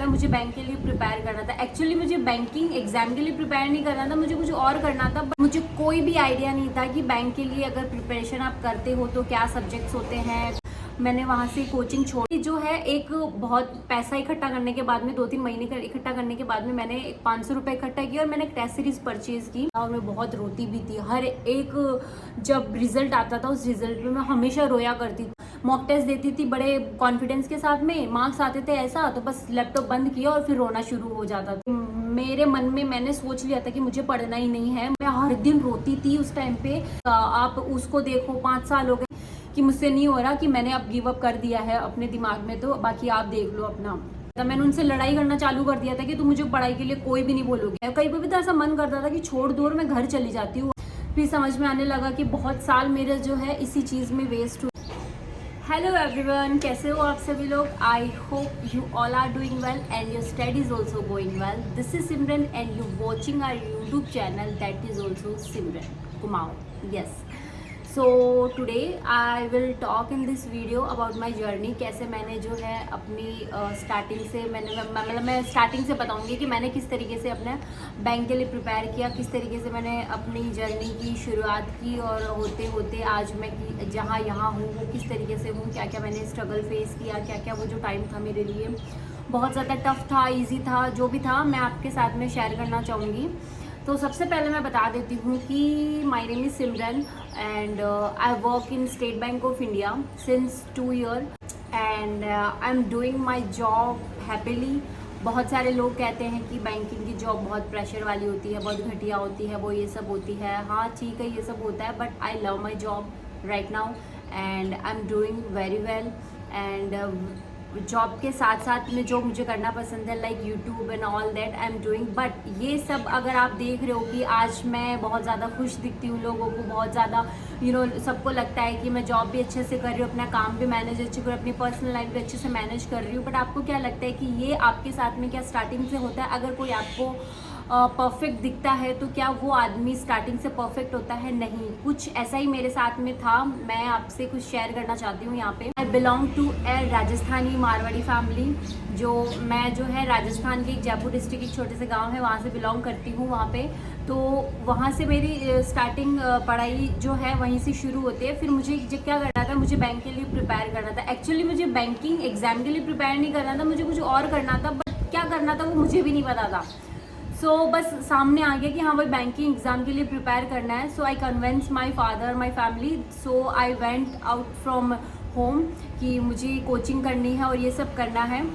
मुझे बैंक के लिए प्रिपेयर करना था। एक्चुअली मुझे बैंकिंग एग्जाम के लिए प्रिपेयर नहीं करना था, मुझे कुछ और करना था। बट मुझे कोई भी आइडिया नहीं था कि बैंक के लिए अगर प्रिपरेशन आप करते हो तो क्या सब्जेक्ट्स होते हैं। मैंने वहाँ से कोचिंग छोड़ी। जो है एक बहुत पैसा इकट्ठा करने के बाद में 2-3 महीने का इकट्ठा करने के बाद में मैंने 500 रुपये इकट्ठा किया और मैंने एक टेस्ट सीरीज परचेज की और मैं बहुत रोती भी थी। हर एक जब रिजल्ट आता था उस रिजल्ट में मैं हमेशा रोया करती थी। मॉक टेस्ट देती थी बड़े कॉन्फिडेंस के साथ में, मार्क्स आते थे ऐसा तो बस लैपटॉप बंद किया और फिर रोना शुरू हो जाता था। मेरे मन में मैंने सोच लिया था कि मुझे पढ़ना ही नहीं है। मैं हर दिन रोती थी उस टाइम पे। आप उसको देखो 5 साल हो गए कि मुझसे नहीं हो रहा, कि मैंने अब गिव अप कर दिया है अपने दिमाग में, तो बाकी आप देख लो अपना। तो मैंने उनसे लड़ाई करना चालू कर दिया था कि तुम मुझे पढ़ाई के लिए कोई भी नहीं बोलोगे। कहीं पर भी तो ऐसा मन करता था कि छोड़ दो और मैं घर चली जाती हूँ। फिर समझ में आने लगा कि बहुत साल मेरे जो है इसी चीज़ में वेस्ट हुए। हेलो एवरीवन, कैसे हो आप सभी लोग? I hope you all are doing well and your study is also going well. This is Simran and you watching our YouTube channel that is also Simran Kumaon. Yes, so today I will talk in this video about my journey. कैसे मैंने जो है अपनी starting से मैं starting से बताऊंगी कि मैंने किस तरीके से अपने बैंक के लिए प्रिपेयर किया, किस तरीके से मैंने अपनी जर्नी की शुरुआत की और होते होते आज मैं जहाँ यहाँ हूँ वो किस तरीके से हूँ, क्या क्या मैंने स्ट्रगल फेस किया, क्या क्या वो जो टाइम था मेरे लिए बहुत ज़्यादा टफ था, ईजी था, जो भी था मैं आपके साथ में शेयर करना चाहूँगी। तो सबसे पहले मैं बता देती हूँ कि my name is Simran and I work in state bank of India since 2 year and I am doing my job happily. बहुत सारे लोग कहते हैं कि बैंकिंग की जॉब बहुत प्रेशर वाली होती है, बहुत घटिया होती है, वो ये सब होती है। हाँ ठीक है, ये सब होता है, but I love my job right now and I am doing very well. And job के साथ साथ में जो मुझे करना पसंद है like YouTube and all that I am doing. But ये सब अगर आप देख रहे हो कि आज मैं बहुत ज़्यादा खुश दिखती हूँ, लोगों को बहुत ज़्यादा सबको लगता है कि मैं जॉब भी अच्छे से कर रही हूँ, अपना काम भी मैनेज अच्छे कर रही हूँ, अपनी पर्सनल लाइफ भी अच्छे से मैनेज कर रही हूँ। बट आपको क्या लगता है कि ये आपके साथ में क्या स्टार्टिंग से होता है? अगर कोई आपको परफेक्ट दिखता है तो क्या वो आदमी स्टार्टिंग से परफेक्ट होता है? नहीं, कुछ ऐसा ही मेरे साथ में था। मैं आपसे कुछ शेयर करना चाहती हूँ यहाँ पे। I belong to a Rajasthani Marwari family. मैं जो है राजस्थान के जयपुर डिस्ट्रिक्ट एक छोटे से गांव है, वहाँ से बिलोंग करती हूँ। वहाँ पे तो वहाँ से मेरी स्टार्टिंग पढ़ाई जो है वहीं से शुरू होती है। फिर मुझे क्या करना था, मुझे बैंक के लिए प्रिपेयर करना था। एक्चुअली मुझे बैंकिंग एग्जाम के लिए प्रिपेयर नहीं करना था, मुझे कुछ और करना था। बट क्या करना था वो मुझे भी नहीं पता था। बस सामने आ गया कि हाँ भाई बैंकिंग एग्जाम के लिए प्रिपेयर करना है। I convince my father, my family. I went out from home कि मुझे कोचिंग करनी है और ये सब करना है।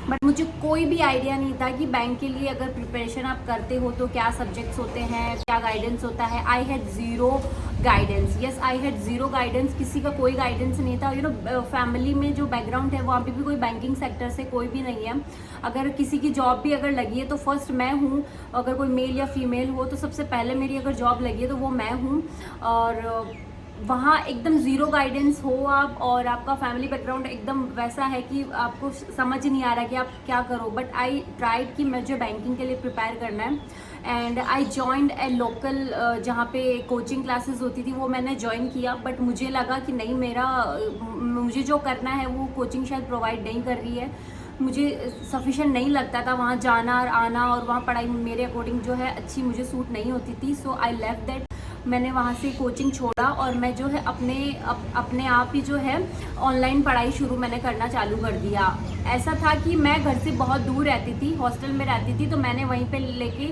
बट मुझे कोई भी आइडिया नहीं था कि बैंक के लिए अगर प्रिपरेशन आप करते हो तो क्या सब्जेक्ट्स होते हैं, क्या गाइडेंस होता है। I had zero guidance. Yes, I had zero guidance. किसी का कोई गाइडेंस नहीं था। फैमिली में जो बैकग्राउंड है वहाँ पे भी कोई बैंकिंग सेक्टर से कोई भी नहीं है। अगर किसी की जॉब भी अगर लगी है तो फर्स्ट मैं हूँ। अगर कोई मेल या फीमेल हो तो सबसे पहले मेरी अगर जॉब लगी है तो वो मैं हूँ। और वहाँ एकदम ज़ीरो गाइडेंस हो आप, और आपका फैमिली बैकग्राउंड एकदम वैसा है कि आपको समझ नहीं आ रहा कि आप क्या करो। बट आई ट्राइड कि मुझे बैंकिंग के लिए प्रिपेयर करना है and I joined A local, जहाँ पे कोचिंग क्लासेस होती थी वो मैंने ज्वाइन किया। बट मुझे लगा कि नहीं, मुझे जो करना है वो कोचिंग शायद प्रोवाइड नहीं कर रही है, मुझे सफिशेंट नहीं लगता था वहाँ जाना और आना, और वहाँ पढ़ाई मेरे अकॉर्डिंग जो है अच्छी मुझे सूट नहीं होती थी। I left that. मैंने वहाँ से कोचिंग छोड़ा और मैं जो है अपने आप ही जो है ऑनलाइन पढ़ाई शुरू मैंने करना चालू कर दिया। ऐसा था कि मैं घर से बहुत दूर रहती थी, हॉस्टल में रहती थी, तो मैंने वहीं पे लेके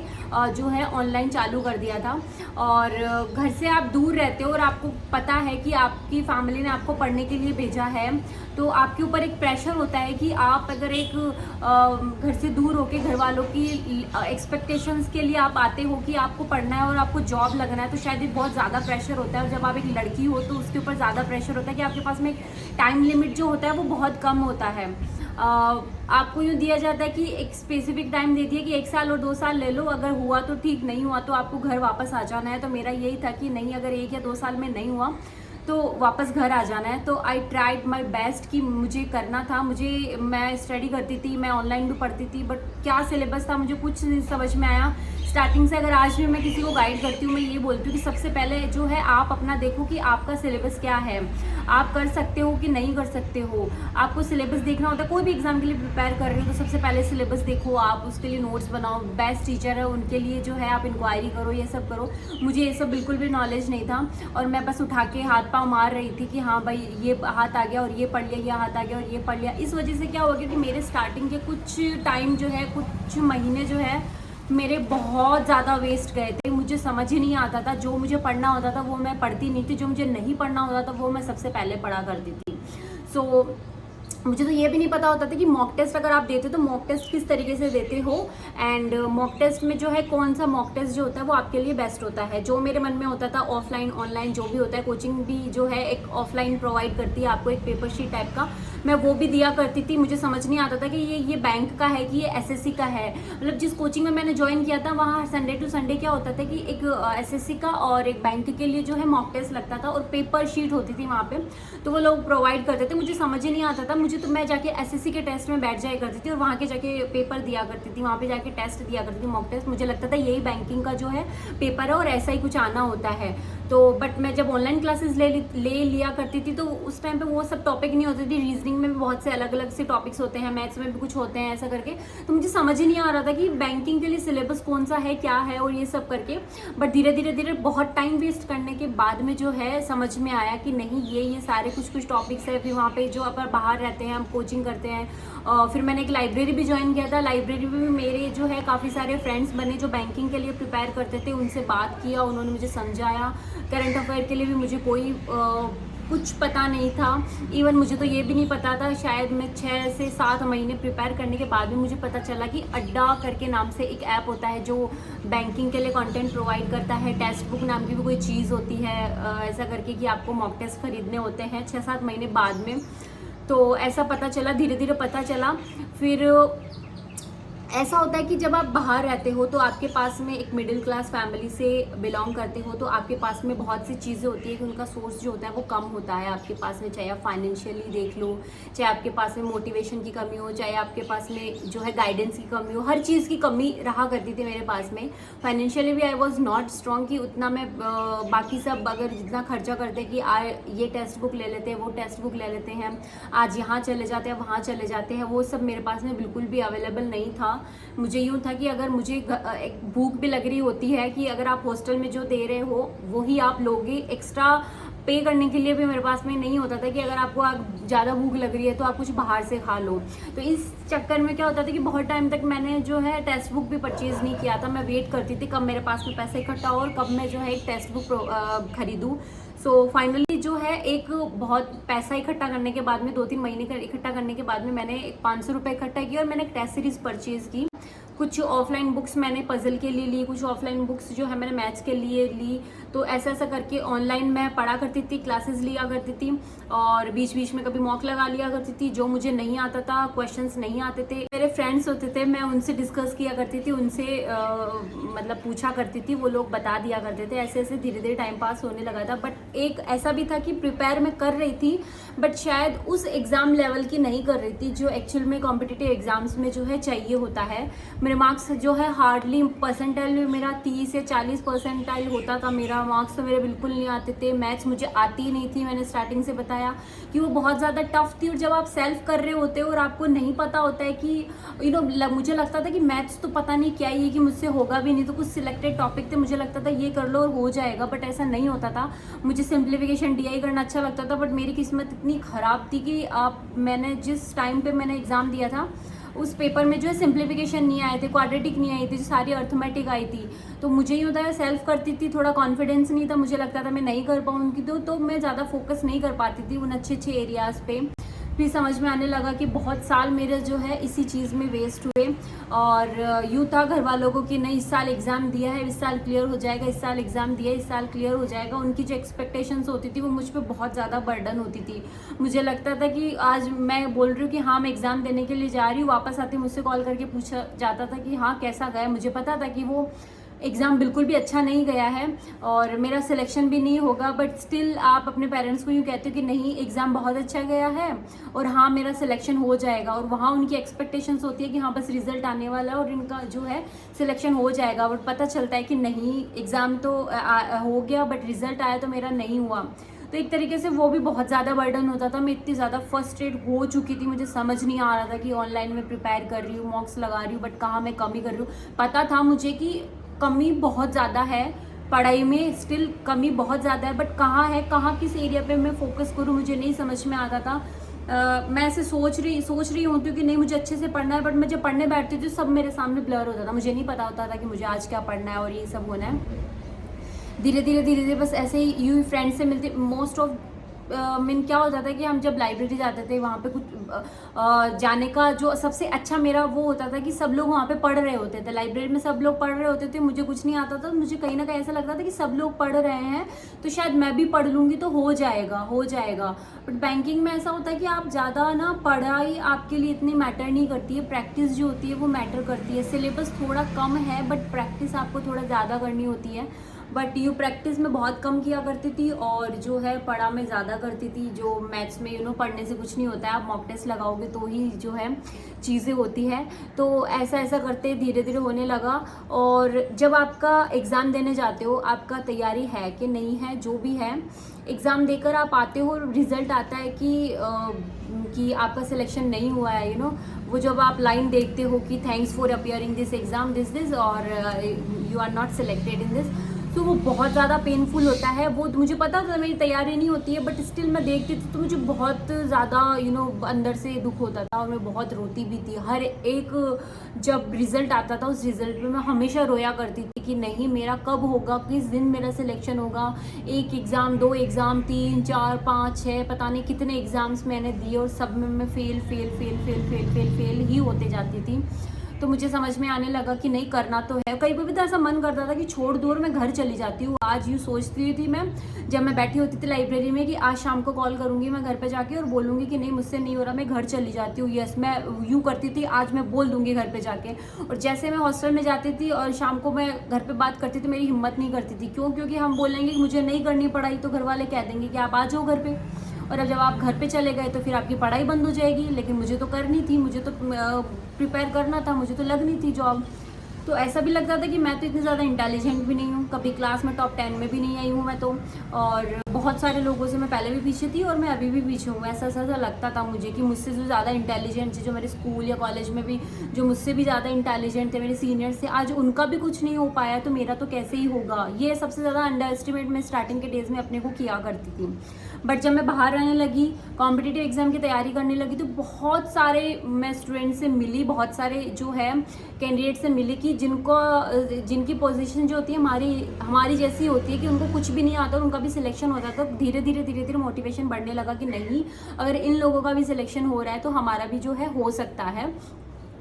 जो है ऑनलाइन चालू कर दिया था। और घर से आप दूर रहते हो और आपको पता है कि आपकी फैमिली ने आपको पढ़ने के लिए भेजा है, तो आपके ऊपर एक प्रेशर होता है कि आप अगर एक घर से दूर होके घर वालों की एक्सपेक्टेशंस के लिए आप आते हो कि आपको पढ़ना है और आपको जॉब लगना है, तो शायद ये बहुत ज़्यादा प्रेशर होता है। और जब आप एक लड़की हो तो उसके ऊपर ज़्यादा प्रेशर होता है कि आपके पास में टाइम लिमिट जो होता है वो बहुत कम होता है। आपको यूँ दिया जाता है कि एक स्पेसिफिक टाइम दे दिया कि 1 साल और 2 साल ले लो, अगर हुआ तो ठीक, नहीं हुआ तो आपको घर वापस आ जाना है। तो मेरा यही था कि नहीं, अगर 1 या 2 साल में नहीं हुआ तो वापस घर आ जाना है। तो आई ट्राइड माई बेस्ट कि मुझे करना था, मैं स्टडी करती थी, मैं ऑनलाइन भी पढ़ती थी, बट क्या सिलेबस था मुझे कुछ नहीं समझ में आया स्टार्टिंग से। अगर आज भी मैं किसी को गाइड करती हूँ, मैं ये बोलती हूँ कि सबसे पहले जो है आप अपना देखो कि आपका सिलेबस क्या है, आप कर सकते हो कि नहीं कर सकते हो। आपको सिलेबस देखना होता है, कोई भी एग्जाम के लिए प्रिपेयर कर रहे हो तो सबसे पहले सिलेबस देखो, आप उसके लिए नोट्स बनाओ, बेस्ट टीचर है उनके लिए जो है आप इंक्वायरी करो, ये सब करो। मुझे ये सब बिल्कुल भी नॉलेज नहीं था और मैं बस उठा के हाथ पाँव मार रही थी कि हाँ भाई ये हाथ आ गया और ये पढ़ लिया, ये हाथ आ गया और ये पढ़ लिया। इस वजह से क्या हो गया कि मेरे स्टार्टिंग के कुछ टाइम जो है, कुछ महीने जो है मेरे बहुत ज़्यादा वेस्ट गए थे। मुझे समझ ही नहीं आता था, जो मुझे पढ़ना होता था वो मैं पढ़ती नहीं थी, जो मुझे नहीं पढ़ना होता था वो मैं सबसे पहले पढ़ा करती थी। सो मुझे तो ये भी नहीं पता होता था कि मॉक टेस्ट अगर आप देते हो तो मॉक टेस्ट किस तरीके से देते हो, एंड मॉक टेस्ट में जो है कौन सा मॉक टेस्ट जो होता है वो आपके लिए बेस्ट होता है। जो मेरे मन में होता था ऑफलाइन ऑनलाइन जो भी होता है, कोचिंग भी जो है एक ऑफलाइन प्रोवाइड करती है आपको एक पेपर शीट टाइप का, मैं वो भी दिया करती थी। मुझे समझ नहीं आता था कि ये बैंक का है कि ये एसएससी का है। मतलब जिस कोचिंग में मैंने ज्वाइन किया था वहाँ संडे टू संडे क्या होता था कि एक एसएससी का और एक बैंक के लिए जो है मॉक टेस्ट लगता था और पेपर शीट होती थी वहाँ पे, तो वो लोग प्रोवाइड करते थे। मुझे समझ ही नहीं आता था, मुझे तो मैं जाके एसएससी के टेस्ट में बैठ जाया करती थी और वहाँ के जाके पेपर दिया करती थी, वहाँ पे जाके टेस्ट दिया करती थी मॉक टेस्ट। मुझे लगता था यही बैंकिंग का जो है पेपर है और ऐसा ही कुछ आना होता है। तो बट मैं जब ऑनलाइन क्लासेस ले लिया करती थी तो उस टाइम पे वो सब टॉपिक नहीं होती थी। रीजनिंग में भी बहुत से अलग अलग से टॉपिक्स होते हैं, मैथ्स में भी कुछ होते हैं ऐसा करके, तो मुझे समझ ही नहीं आ रहा था कि बैंकिंग के लिए सिलेबस कौन सा है, क्या है और ये सब करके। बट धीरे धीरे बहुत टाइम वेस्ट करने के बाद में जो है समझ में आया कि नहीं ये सारे कुछ टॉपिक्स है। फिर वहाँ पे जो अपन बाहर रहते हैं हम कोचिंग करते हैं, फिर मैंने एक लाइब्रेरी भी ज्वाइन किया था। लाइब्रेरी में भी मेरे जो है काफ़ी सारे फ्रेंड्स बने जो बैंकिंग के लिए प्रिपेयर करते थे, उनसे बात किया, उन्होंने मुझे समझाया। करंट अफेयर के लिए भी मुझे कोई कुछ पता नहीं था, इवन मुझे तो ये भी नहीं पता था, शायद मैं 6 से 7 महीने प्रिपेयर करने के बाद भी मुझे पता चला कि अड्डा करके नाम से एक ऐप होता है जो बैंकिंग के लिए कंटेंट प्रोवाइड करता है। टेक्स्ट बुक नाम की भी कोई चीज़ होती है ऐसा करके कि आपको मॉक टेस्ट खरीदने होते हैं 6-7 महीने बाद में। तो ऐसा पता चला, धीरे धीरे पता चला। फिर ऐसा होता है कि जब आप बाहर रहते हो तो आपके पास में एक मिडिल क्लास फैमिली से बिलोंग करते हो तो आपके पास में बहुत सी चीज़ें होती है कि उनका सोर्स जो होता है वो कम होता है आपके पास में। चाहे आप फाइनेंशियली देख लो, चाहे आपके पास में मोटिवेशन की कमी हो, चाहे आपके पास में जो है गाइडेंस की कमी हो, हर चीज़ की कमी रहा करती थी मेरे पास में। फाइनेंशियली भी आई वॉज नॉट स्ट्रॉन्ग कि उतना मैं बाकी सब अगर जितना खर्चा करते कि ये टेक्स्ट बुक ले लेते हैं, वो टेक्स्ट बुक ले लेते हैं, आज यहाँ चले जाते हैं, वहाँ चले जाते हैं, वो सब मेरे पास में बिल्कुल भी अवेलेबल नहीं था। मुझे यूँ था कि अगर मुझे एक भूख भी लग रही होती है कि अगर आप हॉस्टल में जो दे रहे हो वही आप लोगे, एक्स्ट्रा पे करने के लिए भी मेरे पास में नहीं होता था कि अगर आपको ज़्यादा भूख लग रही है तो आप कुछ बाहर से खा लो। तो इस चक्कर में क्या होता था कि बहुत टाइम तक मैंने जो है टेक्स्ट बुक भी परचेज़ नहीं किया था। मैं वेट करती थी कब मेरे पास में पैसा इकट्ठा हो और कब मैं जो है एक टेक्स्ट बुक खरीदूँ। सो फाइनली जो है एक बहुत पैसा इकट्ठा करने के बाद में 2-3 महीने का इकट्ठा करने के बाद में मैंने 500 रुपये इकट्ठा किया और मैंने एक टेस्ट सीरीज़ परचेज़ की। कुछ ऑफलाइन बुक्स मैंने पजल के लिए ली, कुछ ऑफलाइन बुक्स जो है मैंने मैथ्स के लिए ली। तो ऐसा ऐसा करके ऑनलाइन मैं पढ़ा करती थी, क्लासेस लिया करती थी और बीच बीच में कभी मॉक लगा लिया करती थी। जो मुझे नहीं आता था, क्वेश्चंस नहीं आते थे, मेरे फ्रेंड्स होते थे, मैं उनसे डिस्कस किया करती थी, उनसे मतलब पूछा करती थी, वो लोग बता दिया करते थे। ऐसे ऐसे धीरे धीरे टाइम पास होने लगा था। बट एक ऐसा भी था कि प्रिपेयर मैं कर रही थी बट शायद उस एग्ज़ाम लेवल की नहीं कर रही थी जो एक्चुअल में कॉम्पिटिटिव एग्जाम्स में जो है चाहिए होता है। मेरे मार्क्स जो है हार्डली परसेंटाइल में मेरा 30 से 40 परसेंटाइल होता था। मेरा मार्क्स तो मेरे बिल्कुल नहीं आते थे। मैथ्स मुझे आती ही नहीं थी, मैंने स्टार्टिंग से बताया कि वो बहुत ज़्यादा टफ थी। और जब आप सेल्फ कर रहे होते हो और आपको नहीं पता होता है कि मुझे लगता था कि मैथ्स तो पता नहीं क्या ही है कि मुझसे होगा भी नहीं, तो कुछ सिलेक्टेड टॉपिक थे, मुझे लगता था ये कर लो और हो जाएगा, बट ऐसा नहीं होता था। मुझे सिंप्लीफिकेशन DI करना अच्छा लगता था बट मेरी किस्मत इतनी ख़राब थी कि मैंने जिस टाइम पे मैंने एग्ज़ाम दिया था उस पेपर में जो है सिंप्लीफिकेशन नहीं आए थे, क्वाड्रेटिक नहीं आई थी, सारी अर्थमेटिक आई थी। तो मुझे ही होता है सेल्फ करती थी, थोड़ा कॉन्फिडेंस नहीं था, मुझे लगता था मैं नहीं कर पाऊंगी, तो मैं ज़्यादा फोकस नहीं कर पाती थी उन अच्छे अच्छे एरियाज़ पे। फिर समझ में आने लगा कि बहुत साल मेरे जो है इसी चीज़ में वेस्ट हुए। और यूँ था घर वालों को कि नहीं इस साल एग्ज़ाम दिया है, इस साल क्लियर हो जाएगा, इस साल एग्ज़ाम दिया है, इस साल क्लियर हो जाएगा। उनकी जो एक्सपेक्टेशंस होती थी वो मुझ पर बहुत ज़्यादा बर्डन होती थी। मुझे लगता था कि आज मैं बोल रही हूँ कि हाँ मैं एग्ज़ाम देने के लिए जा रही हूँ, वापस आते मुझसे कॉल करके पूछा जाता था कि हाँ कैसा गया। मुझे पता था कि वो एग्ज़ाम बिल्कुल भी अच्छा नहीं गया है और मेरा सिलेक्शन भी नहीं होगा, बट स्टिल आप अपने पेरेंट्स को यूँ कहते हो कि नहीं एग्ज़ाम बहुत अच्छा गया है और हाँ मेरा सिलेक्शन हो जाएगा, और वहाँ उनकी एक्सपेक्टेशंस होती है कि हाँ बस रिजल्ट आने वाला है और इनका जो है सिलेक्शन हो जाएगा, बट पता चलता है कि नहीं, एग्ज़ाम तो हो गया बट रिजल्ट आया तो मेरा नहीं हुआ। तो एक तरीके से वो भी बहुत ज़्यादा बर्डन होता था। मैं इतनी ज़्यादा फ्रस्ट्रेट हो चुकी थी, मुझे समझ नहीं आ रहा था कि ऑनलाइन में प्रिपेयर कर रही हूँ, मॉक्स लगा रही हूँ, बट कहाँ मैं कमी कर रही हूँ। पता था मुझे कि कमी बहुत ज़्यादा है पढ़ाई में, स्टिल कमी बहुत ज़्यादा है, बट कहाँ है, कहाँ किस एरिया पे मैं फोकस करूँ मुझे नहीं समझ में आता था। मैं ऐसे सोच रही होती हूँ कि नहीं मुझे अच्छे से पढ़ना है, बट मैं जब पढ़ने बैठती थी सब मेरे सामने ब्लर होता था, मुझे नहीं पता होता था कि मुझे आज क्या पढ़ना है और ये सब होना है। धीरे धीरे बस ऐसे ही यूँ फ्रेंड से मिलते, मोस्ट ऑफ मीन क्या हो जाता है कि हम जब लाइब्रेरी जाते थे वहाँ पे कुछ जाने का जो सबसे अच्छा मेरा वो होता था कि सब लोग वहाँ पे पढ़ रहे होते थे, लाइब्रेरी में सब लोग पढ़ रहे होते थे, मुझे कुछ नहीं आता था, मुझे कहीं ना कहीं ऐसा लगता था कि सब लोग पढ़ रहे हैं तो शायद मैं भी पढ़ लूँगी तो हो जाएगा। बट बैंकिंग में ऐसा होता है कि आप ज़्यादा ना, पढ़ाई आपके लिए इतनी मैटर नहीं करती है, प्रैक्टिस जो होती है वो मैटर करती है। सिलेबस थोड़ा कम है बट प्रैक्टिस आपको थोड़ा ज़्यादा करनी होती है, बट यू प्रैक्टिस में बहुत कम किया करती थी और जो है पढ़ा में ज़्यादा करती थी। जो मैथ्स में पढ़ने से कुछ नहीं होता है, आप मॉक टेस्ट लगाओगे तो ही जो है चीज़ें होती है। तो ऐसा करते धीरे धीरे होने लगा। और जब आपका एग्ज़ाम देने जाते हो, आपका तैयारी है कि नहीं है, जो भी है, एग्ज़ाम देकर आप आते हो, रिज़ल्ट आता है कि आपका सिलेक्शन नहीं हुआ है, वो जब आप लाइन देखते हो कि thanks for appearing this exam this और you are not selected in this, तो वो बहुत ज़्यादा पेनफुल होता है। वो मुझे पता था मेरी तैयारी नहीं होती है, बट स्टिल मैं देखती थी तो मुझे बहुत ज़्यादा अंदर से दुख होता था और मैं बहुत रोती भी थी। हर एक जब रिज़ल्ट आता था उस रिज़ल्ट में मैं हमेशा रोया करती थी कि नहीं मेरा कब होगा, किस दिन मेरा सिलेक्शन होगा। एक एग्ज़ाम, 2 एग्ज़ाम, 3, 4, 5, 6 पता नहीं कितने एग्ज़ाम्स मैंने दिए और सब में मैं फेल ही होते जाती थी। तो मुझे समझ में आने लगा कि नहीं करना तो है। कई बार तो ऐसा मन करता था कि छोड़ दूर मैं घर चली जाती हूँ। आज यूँ सोचती थी मैं, जब मैं बैठी होती थी लाइब्रेरी में, कि आज शाम को कॉल करूँगी मैं घर पे जाके और बोलूँगी कि नहीं मुझसे नहीं हो रहा, मैं घर चली जाती हूँ। यस, मैं यूँ करती थी, आज मैं बोल दूँगी घर पे जाके। और जैसे मैं हॉस्टल में जाती थी और शाम को मैं घर पे बात करती थी, मेरी हिम्मत नहीं करती थी। क्यों? क्योंकि हम बोलेंगे कि मुझे नहीं करनी पढ़ाई, तो घर वाले कह देंगे कि आप आ जाओ घर पे। और अब जब आप घर पे चले गए तो फिर आपकी पढ़ाई बंद हो जाएगी। लेकिन मुझे तो करनी थी, मुझे तो प्रिपेयर करना था, मुझे तो लगनी थी जॉब। तो ऐसा भी लगता था कि मैं तो इतनी ज़्यादा इंटेलिजेंट भी नहीं हूँ, कभी क्लास में टॉप 10 में भी नहीं आई हूँ मैं तो। और बहुत सारे लोगों से मैं पहले भी पीछे थी और मैं अभी भी पीछे हूँ। ऐसा लगता था मुझे कि मुझसे जो ज़्यादा इंटेलिजेंट थे, जो मेरे स्कूल या कॉलेज में भी जो मुझसे भी ज़्यादा इंटेलिजेंट थे, मेरे सीनियर्स थे, आज उनका भी कुछ नहीं हो पाया तो मेरा तो कैसे ही होगा। ये सबसे ज़्यादा अंडर एस्टिमेट मैं स्टार्टिंग के डेज़ में अपने को किया करती थी। बट जब मैं बाहर रहने लगी, कॉम्पिटिटिव एग्ज़ाम की तैयारी करने लगी, तो बहुत सारे मैं स्टूडेंट से मिली, बहुत सारे जो है कैंडिडेट से मिली कि जिनकी पोजीशन जो होती है हमारी जैसी होती है, कि उनको कुछ भी नहीं आता और उनका भी सिलेक्शन होता है। तो धीरे धीरे मोटिवेशन बढ़ने लगा कि नहीं, अगर इन लोगों का भी सिलेक्शन हो रहा है तो हमारा भी जो है हो सकता है।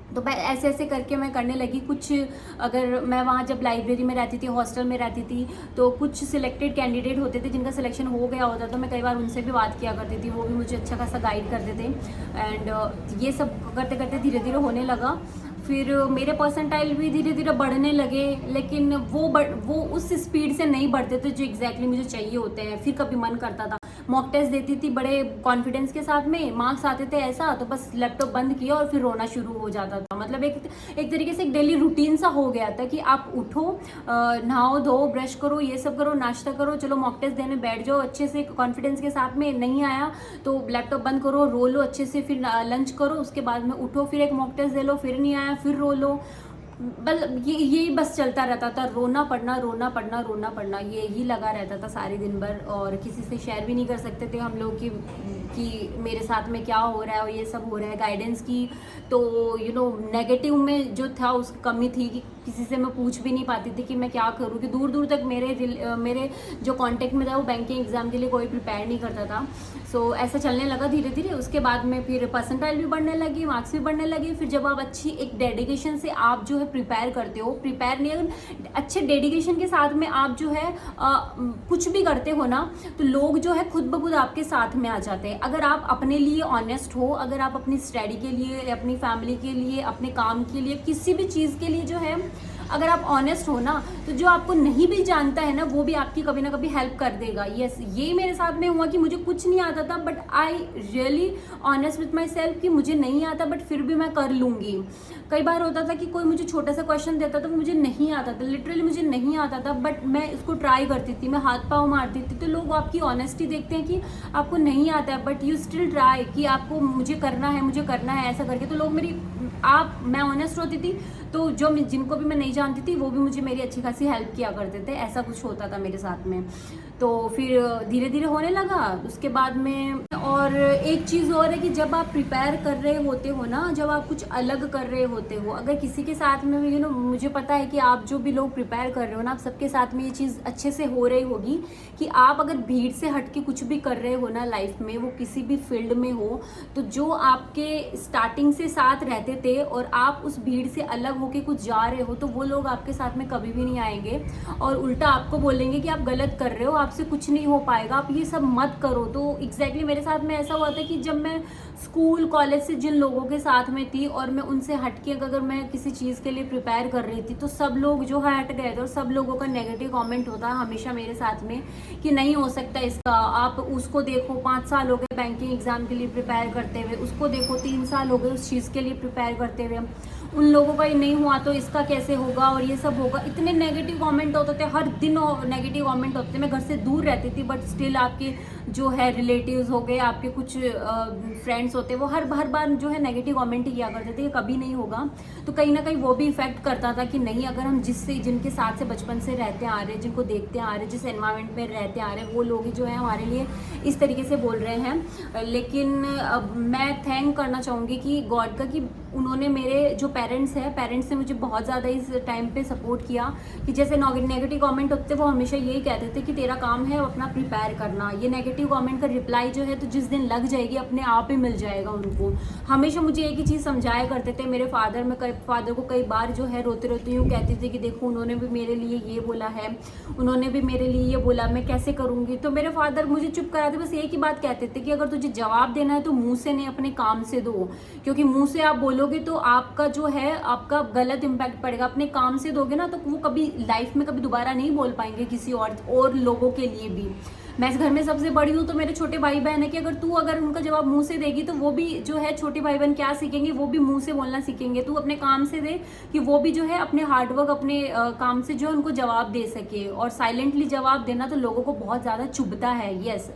तो मैं ऐसे करके मैं करने लगी कुछ। अगर मैं वहाँ जब लाइब्रेरी में रहती थी, हॉस्टल में रहती थी, तो कुछ सिलेक्टेड कैंडिडेट होते थे जिनका सिलेक्शन हो गया होता, तो मैं कई बार उनसे भी बात किया करती थी, वो भी मुझे अच्छा खासा गाइड करते थे। एंड ये सब करते करते धीरे धीरे होने लगा। फिर मेरे परसेंटाइल भी धीरे धीरे बढ़ने लगे, लेकिन वो उस स्पीड से नहीं बढ़ते थे जो एग्जैक्टली मुझे चाहिए होते हैं। फिर कभी मन करता था, मॉक टेस्ट देती थी बड़े कॉन्फिडेंस के साथ में, मार्क्स आते थे ऐसा, तो बस लैपटॉप बंद किया और फिर रोना शुरू हो जाता था। मतलब एक तरीके से एक डेली रूटीन सा हो गया था कि आप उठो, नहाओ धो, ब्रश करो, ये सब करो, नाश्ता करो, चलो मॉक टेस्ट देने बैठ जाओ अच्छे से कॉन्फिडेंस के साथ में। नहीं आया तो लैपटॉप बंद करो, रो लो अच्छे से, फिर लंच करो, उसके बाद में उठो, फिर एक मॉक टेस्ट दे लो, फिर नहीं आया फिर रो लो। यही बस चलता रहता था, रोना पड़ना यही लगा रहता था सारे दिन भर। और किसी से शेयर भी नहीं कर सकते थे हम लोग कि मेरे साथ में क्या हो रहा है और ये सब हो रहा है। गाइडेंस की तो नेगेटिव में जो था उसकी कमी थी कि किसी से मैं पूछ भी नहीं पाती थी कि मैं क्या करूँ, कि दूर दूर तक मेरे जो कांटेक्ट में था वो बैंकिंग एग्जाम के लिए कोई प्रिपेयर नहीं करता था। सो ऐसा चलने लगा धीरे धीरे। उसके बाद में फिर परसेंटाइल भी बढ़ने लगी, मार्क्स भी बढ़ने लगे। फिर जब आप अच्छी एक डेडिकेशन से आप जो है प्रिपेयर करते हो, प्रिपेयर नहीं अच्छे डेडिकेशन के साथ में आप जो है कुछ भी करते हो ना, तो लोग जो है खुद ब खुद आपके साथ में आ जाते हैं। अगर आप अपने लिए ऑनेस्ट हो, अगर आप अपनी स्टडी के लिए, अपनी फैमिली के लिए, अपने काम के लिए, किसी भी चीज़ के लिए जो है अगर आप ऑनेस्ट हो ना, तो जो आपको नहीं भी जानता है ना, वो भी आपकी कभी ना कभी हेल्प कर देगा। यस, ये मेरे साथ में हुआ कि मुझे कुछ नहीं आता था, but I really honest with my self कि मुझे नहीं आता, बट फिर भी मैं कर लूँगी। कई बार होता था कि कोई मुझे छोटा सा क्वेश्चन देता था, वो मुझे नहीं आता था, लिटरली मुझे नहीं आता था, बट मैं इसको ट्राई करती थी, मैं हाथ पाँव मारती थी। तो लोग आपकी ऑनेस्टी देखते हैं कि आपको नहीं आता है, बट यू स्टिल ट्राई कि आपको मुझे करना है, मुझे करना है, ऐसा करके। तो लोग मेरी मैं ऑनेस्ट होती थी, तो जो जिनको भी मैं नहीं जानती थी, वो भी मुझे मेरी अच्छी खासी हेल्प किया करते थे। ऐसा कुछ होता था मेरे साथ में। तो फिर धीरे धीरे होने लगा उसके बाद में। और एक चीज़ और है कि जब आप प्रिपेयर कर रहे होते हो ना, जब आप कुछ अलग कर रहे होते हो, अगर किसी के साथ में मुझे पता है कि आप जो भी लोग प्रिपेयर कर रहे हो ना, आप सबके साथ में ये चीज़ अच्छे से हो रही होगी कि आप अगर भीड़ से हट के कुछ भी कर रहे हो ना लाइफ में, वो किसी भी फील्ड में हो, तो जो आपके स्टार्टिंग से साथ रहते थे और आप उस भीड़ से अलग होके कुछ जा रहे हो, तो वो लोग आपके साथ में कभी भी नहीं आएंगे और उल्टा आपको बोलेंगे कि आप गलत कर रहे हो, आपसे कुछ नहीं हो पाएगा, आप ये सब मत करो। तो एग्जैक्टली मेरे साथ में ऐसा हुआ था कि जब मैं स्कूल कॉलेज से जिन लोगों के साथ में थी और मैं उनसे हटके अगर मैं किसी चीज़ के लिए प्रिपेयर कर रही थी, तो सब लोग जो है हट गए थे और सब लोगों का नेगेटिव कमेंट होता हमेशा मेरे साथ में कि नहीं हो सकता इसका, आप उसको देखो 5 साल हो गए बैंकिंग एग्जाम के लिए प्रिपेयर करते हुए, उसको देखो 3 साल हो गए उस चीज़ के लिए प्रिपेयर करते हुए, उन लोगों का ये नहीं हुआ तो इसका कैसे होगा और ये सब होगा। इतने नेगेटिव कमेंट होते थे, हर दिन नेगेटिव कमेंट होते थे। मैं घर से दूर रहती थी, बट स्टिल आपके जो है रिलेटिव्स हो गए, आपके कुछ फ्रेंड्स होते, वो हर बार जो है नेगेटिव कमेंट ही किया करते थे कि कभी नहीं होगा। तो कहीं ना कहीं वो भी इफेक्ट करता था कि नहीं, अगर हम जिनके साथ से बचपन से रहते आ रहे हैं, जिनको देखते आ रहे हैं, जिस एनवायरनमेंट में रहते आ रहे हैं, वो लोग ही जो है हमारे लिए इस तरीके से बोल रहे हैं। लेकिन मैं थैंक करना चाहूँगी कि गॉड का, कि उन्होंने मेरे जो पेरेंट्स ने मुझे बहुत ज़्यादा इस टाइम पे सपोर्ट किया कि जैसे नेगेटिव कमेंट होते वो हमेशा यही कहते थे कि तेरा काम है अपना प्रिपेयर करना, ये नेगेटिव कमेंट का रिप्लाई जो है तो जिस दिन लग जाएगी अपने आप ही मिल जाएगा उनको। हमेशा मुझे एक ही चीज़ समझाया करते थे मेरे फादर को कई बार जो है रोते रोते यूँ कहती थी कि देखो उन्होंने भी मेरे लिए ये बोला है, उन्होंने भी मेरे लिए ये बोला, मैं कैसे करूँगी। तो मेरे फादर मुझे चुप कराते, बस एक ही बात कहते थे कि अगर तुझे जवाब देना है तो मुँह से नहीं, अपने काम से दो, क्योंकि मुँह से आप बोलोगे तो आपका जो है आपका गलत इम्पैक्ट पड़ेगा। अपने काम से दोगे ना तो वो कभी लाइफ में कभी दोबारा नहीं बोल पाएंगे किसी और लोगों के लिए भी। मैं इस घर में सबसे बड़ी हूँ, तो मेरे छोटे भाई बहन है कि अगर उनका जवाब मुंह से देगी तो वो भी जो है छोटे भाई बहन क्या सीखेंगे, वो भी मुंह से बोलना सीखेंगे। तू अपने काम से दे कि वो भी जो है अपने हार्डवर्क अपने काम से जो है उनको जवाब दे सके। और साइलेंटली जवाब देना तो लोगों को बहुत ज़्यादा चुभता है। यस,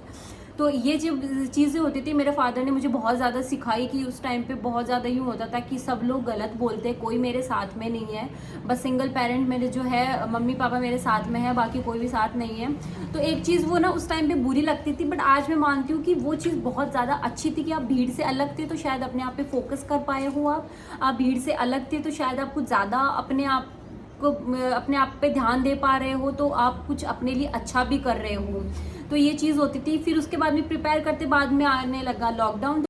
तो ये जो चीज़ें होती थी मेरे फादर ने मुझे बहुत ज़्यादा सिखाई कि उस टाइम पे बहुत ज़्यादा यूँ होता था कि सब लोग गलत बोलते हैं, कोई मेरे साथ में नहीं है, बस सिंगल पेरेंट मेरे जो है मम्मी पापा मेरे साथ में है, बाकी कोई भी साथ नहीं है। तो एक चीज़ वो ना उस टाइम पे बुरी लगती थी, बट आज मैं मानती हूँ कि वो चीज़ बहुत ज़्यादा अच्छी थी कि आप भीड़ से अलग थे तो शायद अपने आप पे फोकस कर पाए हो। आप भीड़ से अलग थे तो शायद आप कुछ ज़्यादा अपने आप पे ध्यान दे पा रहे हो, तो आप कुछ अपने लिए अच्छा भी कर रहे हो। तो ये चीज़ होती थी। फिर उसके बाद में प्रिपेयर करते बाद में आने लगा लॉकडाउन।